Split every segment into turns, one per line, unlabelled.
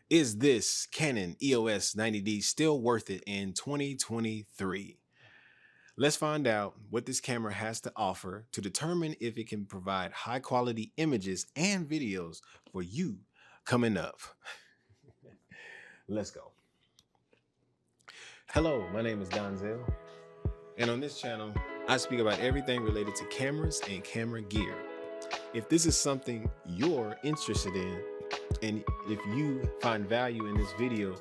Is this Canon EOS 90D still worth it in 2023? Let's find out what this camera has to offer to determine if it can provide high quality images and videos for you coming up. Let's go. Hello, my name is Donzel, and on this channel, I speak about everything related to cameras and camera gear. If this is something you're interested in, and if you find value in this video,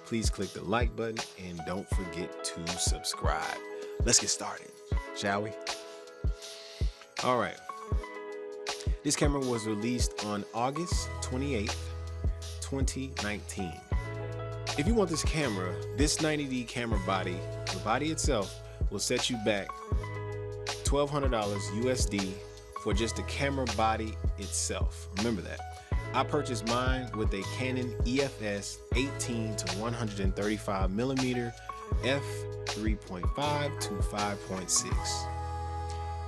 please click the like button and don't forget to subscribe. Let's get started, shall we? All right. This camera was released on August 28th, 2019. If you want this camera, this 90D camera body, the body itself will set you back $1,200 USD for just the camera body itself. Remember that. I purchased mine with a Canon EFS 18 to 135 millimeter f3.5 to 5.6.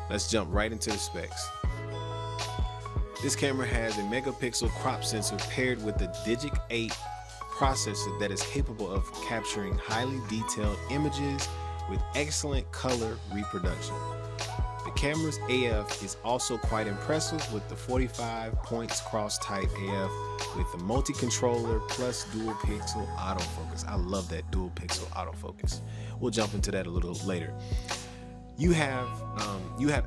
Let's jump right into the specs. This camera has a megapixel crop sensor paired with a Digic 8 processor that is capable of capturing highly detailed images with excellent color reproduction. The camera's AF is also quite impressive with the 45 points cross type AF with the multi-controller plus dual pixel autofocus. I love that dual pixel autofocus. We'll jump into that a little later. You have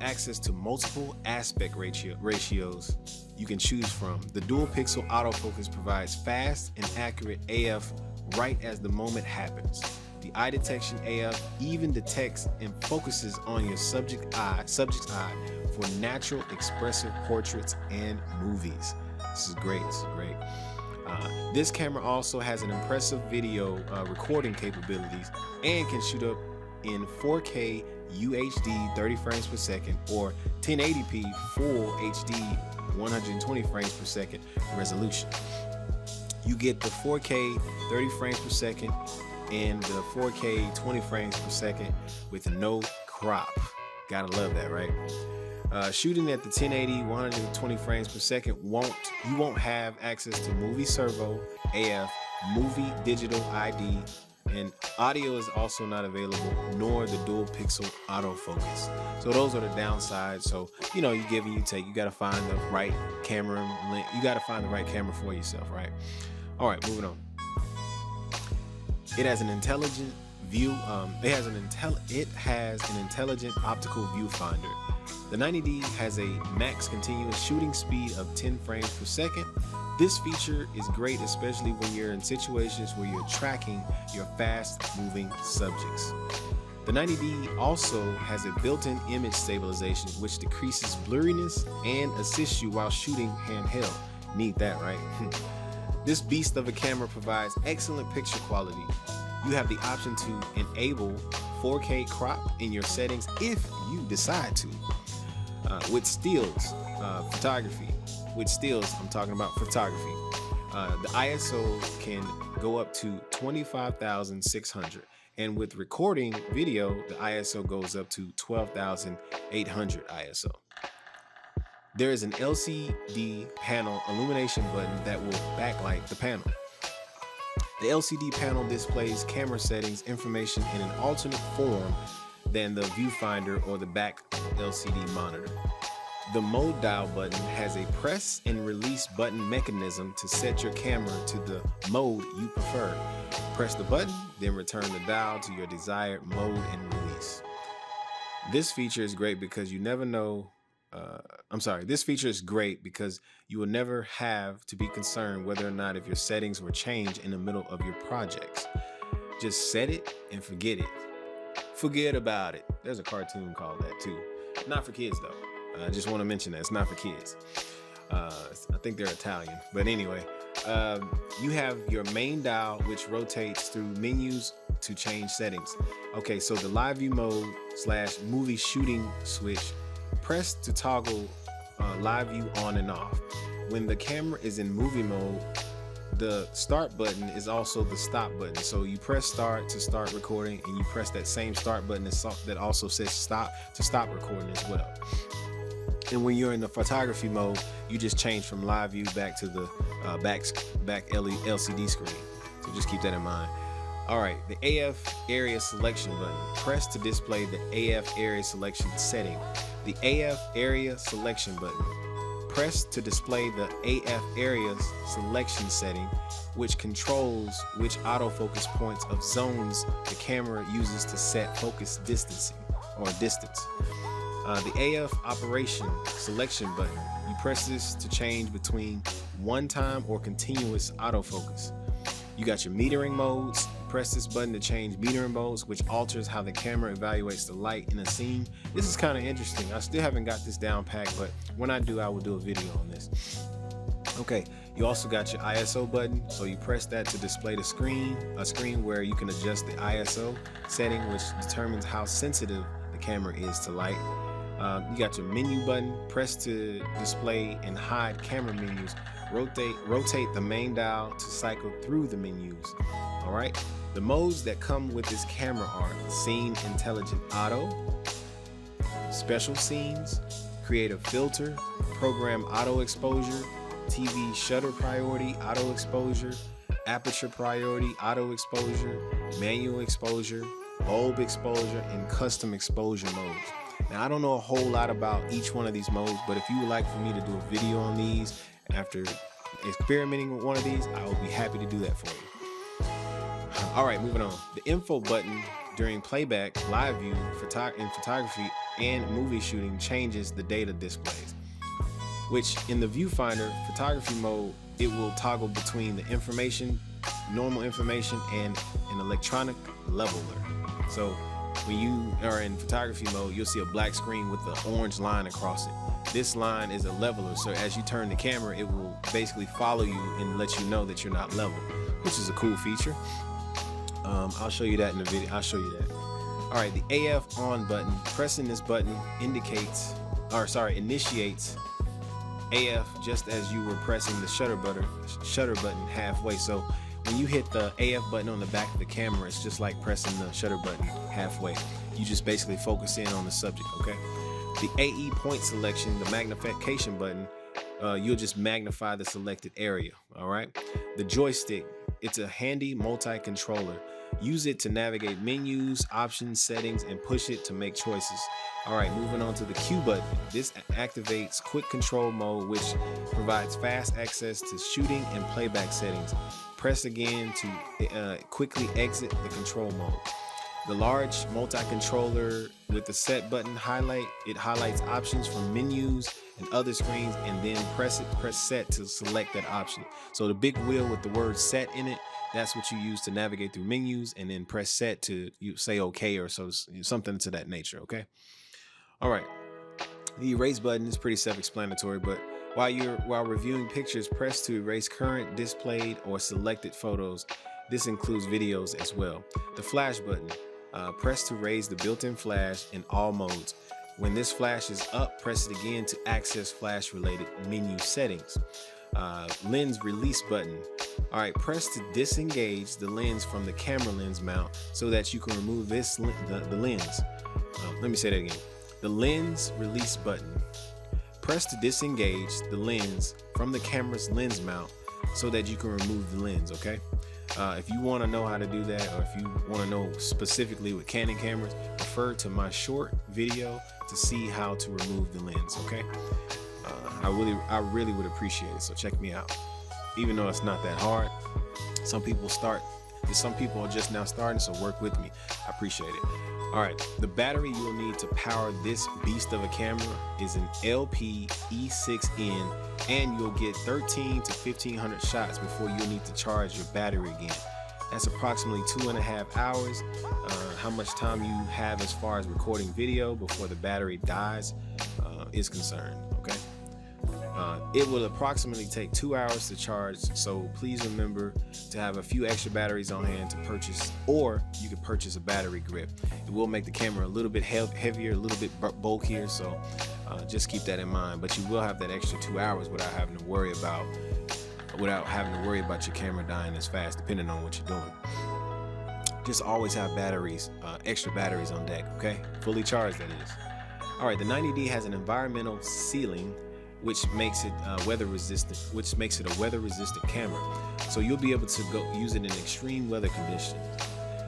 access to multiple aspect ratios you can choose from. The dual pixel autofocus provides fast and accurate AF right as the moment happens. The eye detection AF even detects and focuses on your subject's eye for natural expressive portraits and movies. This is great. This camera also has an impressive video recording capabilities and can shoot up in 4K UHD 30 frames per second or 1080p full HD 120 frames per second resolution. You get the 4K 30 frames per second and the 4K 20 frames per second with no crop. Gotta love that, right? Shooting at the 1080 120 frames per second you won't have access to movie servo, AF, movie digital ID, and audio is also not available, nor the dual pixel autofocus. So those are the downsides. So you give and you take. You gotta find the right camera. You gotta find the right camera for yourself, right? All right, moving on. It has an intelligent view. It has an intelligent optical viewfinder. The 90D has a max continuous shooting speed of 10 frames per second. This feature is great, especially when you're in situations where you're tracking your fast-moving subjects. The 90D also has a built-in image stabilization, which decreases blurriness and assists you while shooting handheld. Need that, right? This beast of a camera provides excellent picture quality. You have the option to enable 4K crop in your settings if you decide to. With stills, photography. With stills, I'm talking about photography. The ISO can go up to 25,600. And with recording video, the ISO goes up to 12,800 ISO. There is an LCD panel illumination button that will backlight the panel. The LCD panel displays camera settings information in an alternate form than the viewfinder or the back LCD monitor. The mode dial button has a press and release button mechanism to set your camera to the mode you prefer. Press the button, then return the dial to your desired mode and release. This feature is great because you never know This feature is great because you will never have to be concerned whether or not if your settings were changed in the middle of your projects. Just set it and forget it. Forget about it. There's a cartoon called that too. Not for kids though. I just want to mention that it's not for kids. I think they're Italian, but anyway, you have your main dial, which rotates through menus to change settings. Okay, so the live view mode / movie shooting switch. Press to toggle live view on and off. When the camera is in movie mode, the start button is also the stop button. So you press start to start recording, and you press that same start button that also says stop to stop recording as well. And when you're in the photography mode, you just change from live view back to the back LCD screen. So just keep that in mind. All right, the AF area selection button. Press to display the AF area selection setting. The AF area selection button. Press to display the AF area selection setting, which controls which autofocus points of zones the camera uses to set focus distancing or distance. The AF operation selection button. You press this to change between one-time or continuous autofocus. You got your metering modes. Press this button to change metering modes, which alters how the camera evaluates the light in a scene. This is kind of interesting. I still haven't got this down packed, but when I do, I will do a video on this. Okay, you also got your ISO button, so you press that to display the screen, a screen where you can adjust the ISO setting, which determines how sensitive the camera is to light. You got your menu button. Press to display and hide camera menus. Rotate the main dial to cycle through the menus. All right, the modes that come with this camera are Scene Intelligent Auto, Special Scenes, Creative Filter, Program Auto Exposure, TV Shutter Priority Auto Exposure, Aputure Priority Auto Exposure, Manual Exposure, Bulb Exposure, and Custom Exposure modes. Now, I don't know a whole lot about each one of these modes, but if you would like for me to do a video on these after experimenting with one of these, I will be happy to do that for you. All right, moving on. The info button during playback, live view, in photography, and movie shooting changes the data displays, which in the viewfinder photography mode, it will toggle between the information, normal information, and an electronic leveler. So when you are in photography mode, you'll see a black screen with the orange line across it. This line is a leveler, so as you turn the camera, it will basically follow you and let you know that you're not level, which is a cool feature. I'll show you that in the video. I'll show you that. All right, the AF on button. Pressing this button initiates AF just as you were pressing the shutter button halfway. So when you hit the AF button on the back of the camera, it's just like pressing the shutter button halfway. You just basically focus in on the subject, okay? The AE point selection, the magnification button, you'll just magnify the selected area, all right? The joystick, it's a handy multi-controller. Use it to navigate menus, options, settings, and push it to make choices. All right, moving on to the Q button. This activates quick control mode, which provides fast access to shooting and playback settings. Press again to quickly exit the control mode. The large multi-controller with the set button highlights options from menus and other screens, and then press set to select that option. So the big wheel with the word set in it, that's what you use to navigate through menus, and then press set to say okay or something to that nature, okay? All right, the erase button is pretty self-explanatory, but while reviewing pictures, press to erase current displayed or selected photos. This includes videos as well. The flash button, press to raise the built-in flash in all modes. When this flash is up, press it again to access flash-related menu settings. Lens release button. All right, press to disengage the lens from the camera lens mount so that you can remove the lens. Let me say that again. The lens release button. Press to disengage the lens from the camera's lens mount so that you can remove the lens, okay? If you want to know how to do that, or if you want to know specifically with Canon cameras, refer to my short video to see how to remove the lens, okay? I really would appreciate it, so check me out. Even though it's not that hard, some people are just now starting, so work with me. I appreciate it. All right, the battery you'll need to power this beast of a camera is an LP E6N, and you'll get 13 to 1500 shots before you'll need to charge your battery again. That's approximately 2.5 hours. How much time you have as far as recording video before the battery dies is concerned, okay? It will approximately take 2 hours to charge, so please remember to have a few extra batteries on hand to purchase, or you can purchase a battery grip. It will make the camera a little bit heavier, a little bit bulkier, so just keep that in mind. But you will have that extra 2 hours without having to worry about your camera dying as fast, depending on what you're doing. Just always have batteries, extra batteries on deck, okay? Fully charged, that is. All right, the 90D has an environmental sealing, which makes it weather resistant, which makes it a weather resistant camera. So you'll be able to go use it in extreme weather conditions.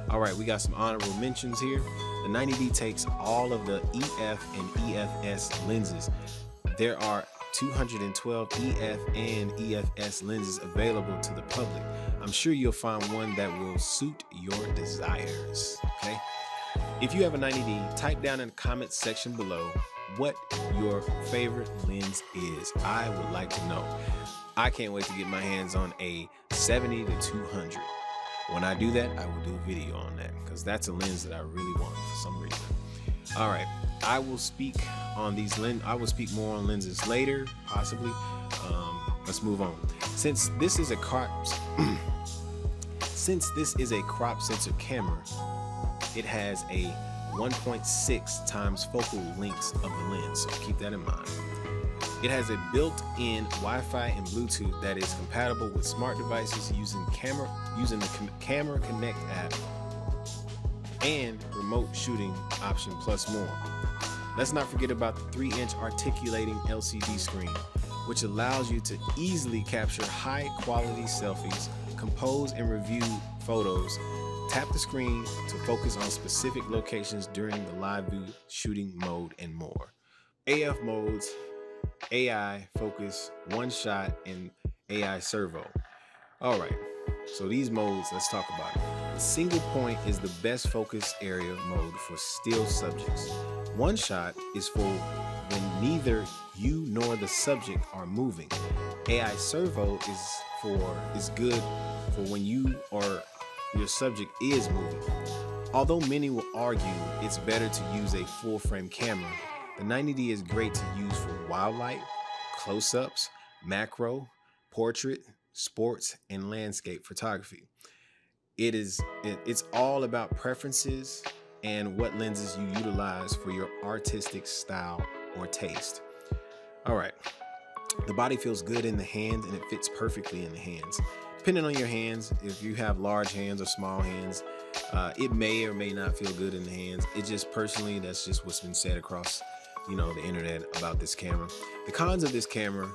All right, we got some honorable mentions here. The 90D takes all of the EF and EFS lenses. There are 212 EF and EFS lenses available to the public. I'm sure you'll find one that will suit your desires, okay? If you have a 90D, type down in the comments section below what your favorite lens is. I would like to know. I can't wait to get my hands on a 70 to 200. When I do that, I will do a video on that because that's a lens that I really want for some reason. All right, I will speak on these lenses. I will speak more on lenses later, possibly. Let's move on. Since this is a crop sensor camera, it has a 1.6 times focal lengths of the lens, so keep that in mind. It has a built-in Wi-Fi and Bluetooth that is compatible with smart devices using the Camera Connect app and remote shooting option plus more. Let's not forget about the 3-inch articulating LCD screen, which allows you to easily capture high-quality selfies, compose and review photos. Tap the screen to focus on specific locations during the live view shooting mode and more. AF modes, AI focus, one shot, and AI servo. All right, so these modes, let's talk about it. The single point is the best focus area mode for still subjects. One shot is for when neither you nor the subject are moving. AI servo is good for when you or your subject is moving. Although many will argue it's better to use a full frame camera, the 90D is great to use for wildlife, close-ups, macro, portrait, sports, and landscape photography. It's all about preferences and what lenses you utilize for your artistic style or taste. All right, the body feels good in the hand and it fits perfectly in the hands. Depending on your hands, if you have large hands or small hands, it may or may not feel good in the hands. It just personally, that's just what's been said across, the internet about this camera. The cons of this camera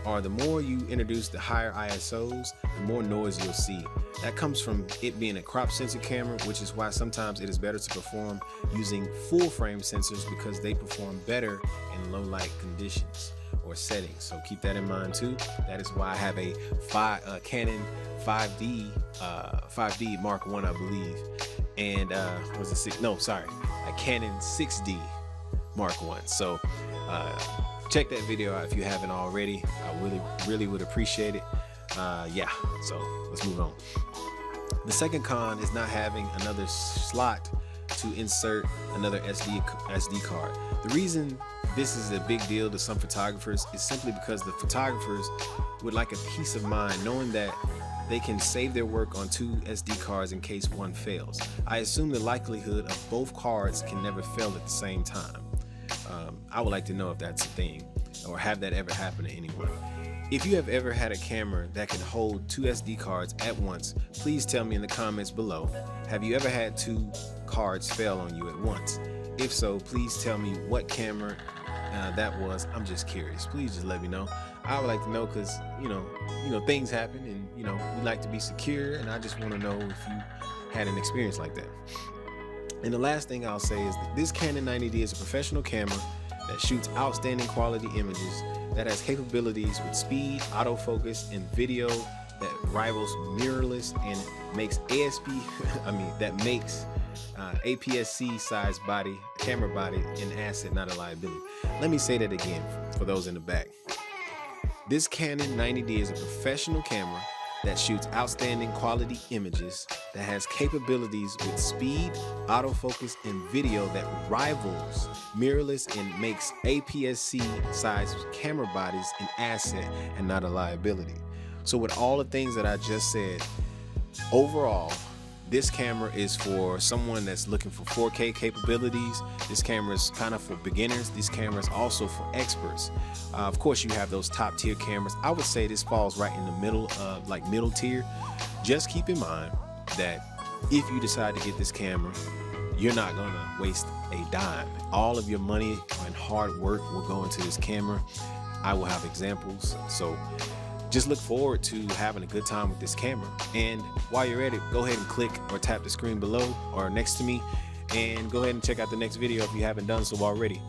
are the more you introduce the higher ISOs, the more noise you'll see. That comes from it being a crop sensor camera, which is why sometimes it is better to perform using full frame sensors because they perform better in low light conditions or settings. So keep that in mind too. That is why I have a Canon 5D Mark 1, I believe, and was it 6? No, sorry, a Canon 6D Mark 1. So check that video out if you haven't already. I really would appreciate it. Yeah, so let's move on. The second con is not having another slot to insert another SD card. The reason this is a big deal to some photographers is simply because the photographers would like a peace of mind knowing that they can save their work on 2 SD cards in case one fails. I assume the likelihood of both cards can never fail at the same time. I would like to know if that's a thing or have that ever happen to anyone. If you have ever had a camera that can hold 2 SD cards at once, please tell me in the comments below. Have you ever had 2 cards fail on you at once? If so, please tell me what camera that was. I'm just curious. Please just let me know. I would like to know because, things happen and, we like to be secure, and I just want to know if you had an experience like that. And the last thing I'll say is that this Canon 90D is a professional camera that shoots outstanding quality images, that has capabilities with speed, autofocus, and video that rivals mirrorless and makes APS-C size camera body an asset, not a liability. Let me say that again for those in the back. This Canon 90D is a professional camera that shoots outstanding quality images, that has capabilities with speed, autofocus, and video that rivals mirrorless and makes APS-C size camera bodies an asset and not a liability. So with all the things that I just said, overall, this camera is for someone that's looking for 4K capabilities. This camera is kind of for beginners. This camera is also for experts. Of course, you have those top tier cameras. I would say this falls right in the middle of middle tier. Just keep in mind that if you decide to get this camera, you're not gonna waste a dime. All of your money and hard work will go into this camera. I will have examples, so just look forward to having a good time with this camera. And while you're at it, go ahead and click or tap the screen below or next to me, and go ahead and check out the next video if you haven't done so already.